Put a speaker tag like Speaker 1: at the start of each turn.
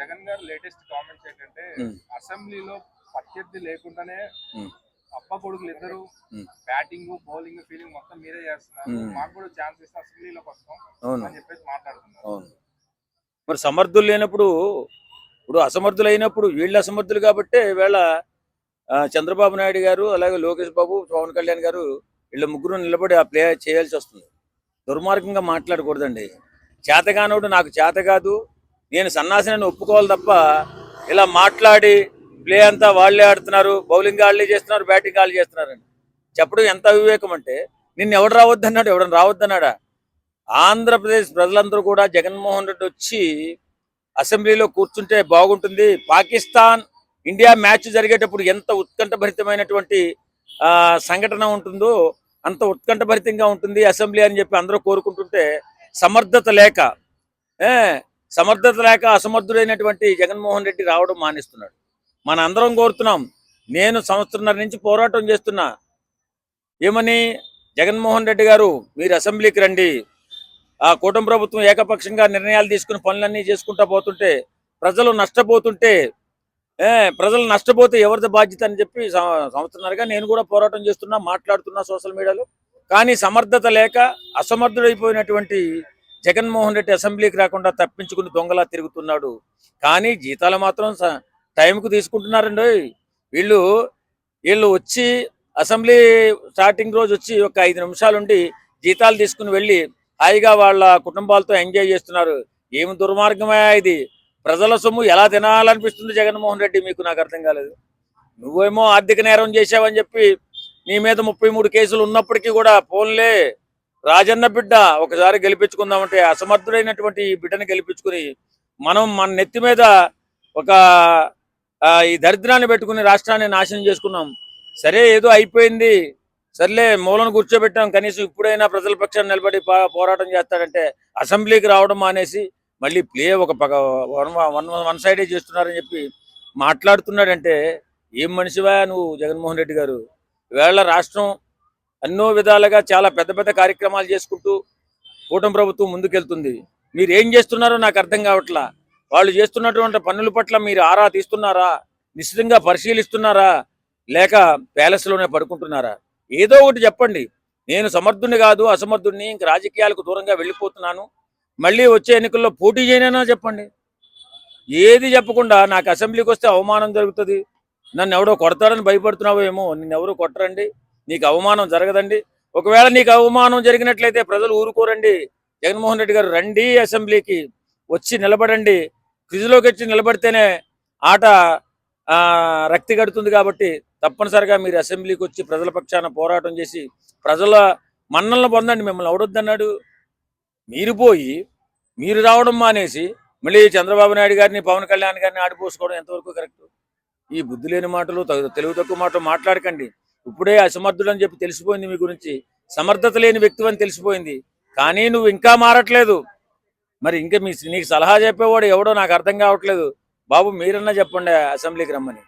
Speaker 1: జగన్ గారు latest comments ఏంటంటే అసెంబ్లీలో ప్రత్యర్థి లేకుండానే అప్ప కొడుకులు ఇద్దరు బ్యాటింగ్ బౌలింగ్ ఫీలింగ్ మొత్తం మీరే చేస్తున్నారు, మాకు కూడా ఛాన్స్ ఇస్తే అసెంబ్లీలోకి వస్తాం అని చెప్పేసి మాట్లాడుతున్నారు.
Speaker 2: మరి సమర్థులు లేనప్పుడు ఇప్పుడు అసమర్థులు అయినప్పుడు వీళ్ళు అసమర్థులు కాబట్టి వీళ్ళ చంద్రబాబు నాయుడు గారు అలాగే లోకేష్ బాబు పవన్ కళ్యాణ్ గారు వీళ్ళ ముగ్గురు నిలబడి ఆ ప్లే చేయాల్సి వస్తుంది. దుర్మార్గంగా మాట్లాడకూడదండి. చేతగానోడు నాకు చేత కాదు, నేను సన్నాసిని ఒప్పుకోవాలి తప్ప ఇలా మాట్లాడి ప్లే అంతా వాళ్ళే ఆడుతున్నారు, బౌలింగ్ వాళ్ళే చేస్తున్నారు, బ్యాటింగ్ వాళ్ళు చేస్తున్నారని చెప్పడం ఎంత అవివేకం అంటే, నిన్ను ఎవడు రావద్దన్నాడు, ఎవడని రావద్దన్నాడా? ఆంధ్రప్రదేశ్ ప్రజలందరూ కూడా జగన్మోహన్ రెడ్డి వచ్చి అసెంబ్లీలో కూర్చుంటే బాగుంటుంది. పాకిస్తాన్ ఇండియా మ్యాచ్ జరిగేటప్పుడు ఎంత ఉత్కంఠభరితమైనటువంటి సంఘటన ఉంటుందో అంత ఉత్కంఠభరితంగా ఉంటుంది అసెంబ్లీ అని చెప్పి అందరూ కోరుకుంటుంటే సమర్థత లేక అసమర్థుడైనటువంటి జగన్మోహన్ రెడ్డి రావడం మానేస్తున్నాడు. మన అందరం కోరుతున్నాం. నేను సంవత్సరంన్నర నుంచి పోరాటం చేస్తున్నా. ఏమని? జగన్మోహన్ రెడ్డి గారు మీరు అసెంబ్లీకి రండి. ఆ కూటమి ప్రభుత్వం ఏకపక్షంగా నిర్ణయాలు తీసుకుని పనులన్నీ చేసుకుంటా పోతుంటే ప్రజలు నష్టపోతే ఎవరిది బాధ్యత అని చెప్పి సంవత్సరంన్నరగా నేను కూడా పోరాటం చేస్తున్నా, మాట్లాడుతున్నా సోషల్ మీడియాలో. కానీ సమర్థత లేక అసమర్థుడైపోయినటువంటి జగన్మోహన్ రెడ్డి అసెంబ్లీకి రాకుండా తప్పించుకుని దొంగలా తిరుగుతున్నాడు. కానీ జీతాలు మాత్రం టైంకు తీసుకుంటున్నారండి. వీళ్ళు వచ్చి అసెంబ్లీ స్టార్టింగ్ రోజు వచ్చి ఒక 5 నిమిషాలుండి జీతాలు తీసుకుని వెళ్ళి హాయిగా వాళ్ళ కుటుంబాలతో ఎంజాయ్ చేస్తున్నారు. ఏమి దుర్మార్గమే ఇది! ప్రజల సొమ్ము ఎలా తినాలనిపిస్తుంది జగన్మోహన్ రెడ్డి మీకు? నాకు అర్థం కాలేదు. నువ్వేమో ఆర్థిక నేరం చేసావని చెప్పి నీ మీద 33 కేసులు ఉన్నప్పటికీ కూడా పోన్లే రాజన్న బిడ్డ ఒకసారి గెలిపించుకుందామంటే అసమర్థుడైనటువంటి ఈ బిడ్డను గెలిపించుకుని మనం మన నెత్తి మీద ఒక ఈ దరిద్రాన్ని పెట్టుకుని రాష్ట్రాన్ని నాశనం చేసుకున్నాం. సరే ఏదో అయిపోయింది, సర్లే మూలను కూర్చోబెట్టాం, కనీసం ఇప్పుడైనా ప్రజల పక్షాన్ని నిలబడి పోరాటం చేస్తాడంటే అసెంబ్లీకి రావడం మానేసి మళ్ళీ ప్లే ఒక వన్ సైడే చేస్తున్నారని చెప్పి మాట్లాడుతున్నాడంటే ఏం మనిషివా నువ్వు జగన్మోహన్ రెడ్డి గారు? ఈవేళ రాష్ట్రం ఎన్నో విధాలుగా చాలా పెద్ద పెద్ద కార్యక్రమాలు చేసుకుంటూ కూటమి ప్రభుత్వం ముందుకెళ్తుంది. మీరు ఏం చేస్తున్నారో నాకు అర్థం కావట్లా. వాళ్ళు చేస్తున్నటువంటి పనుల పట్ల మీరు ఆరా తీస్తున్నారా? నిశ్చితంగా పరిశీలిస్తున్నారా? లేక ప్యాలెస్లోనే పడుకుంటున్నారా? ఏదో ఒకటి చెప్పండి. నేను సమర్థుడిని కాదు, అసమర్థుడిని, ఇంక రాజకీయాలకు దూరంగా వెళ్ళిపోతున్నాను, మళ్ళీ వచ్చే ఎన్నికల్లో పోటీ చేయనైనా చెప్పండి. ఏది చెప్పకుండా నాకు అసెంబ్లీకి వస్తే అవమానం జరుగుతుంది, నన్ను ఎవడో కొడతాడని భయపడుతున్నావో ఏమో. నిన్నెవరూ కొట్టరండి, నీకు అవమానం జరగదండి. ఒకవేళ నీకు అవమానం జరిగినట్లయితే ప్రజలు ఊరుకోరండి. జగన్మోహన్ రెడ్డి గారు రండి, అసెంబ్లీకి వచ్చి నిలబడండి. క్విజ్లోకి వచ్చి నిలబడితేనే ఆట రక్తి గడుతుంది. కాబట్టి తప్పనిసరిగా మీరు అసెంబ్లీకి వచ్చి ప్రజల పక్షాన పోరాటం చేసి ప్రజల మన్నలను పొందండి. మిమ్మల్ని ఎవడొద్దన్నాడు? మీరు రావడం మానేసి మళ్ళీ చంద్రబాబు నాయుడు గారిని పవన్ కళ్యాణ్ గారిని ఆడిపోసుకోవడం ఎంతవరకు కరెక్ట్? ఈ బుద్ధి లేని మాటలు, తెలుగు తక్కువ మాటలు మాట్లాడకండి. ఇప్పుడే అసమర్థుడు అని చెప్పి తెలిసిపోయింది మీ గురించి, సమర్థత లేని వ్యక్తి అని తెలిసిపోయింది. కానీ నువ్వు ఇంకా మారట్లేదు. మరి ఇంకా నీకు సలహా చెప్పేవాడు ఎవడో నాకు అర్థం కావట్లేదు. బాబు మీరన్నా చెప్పండి అసెంబ్లీకి రమ్మని.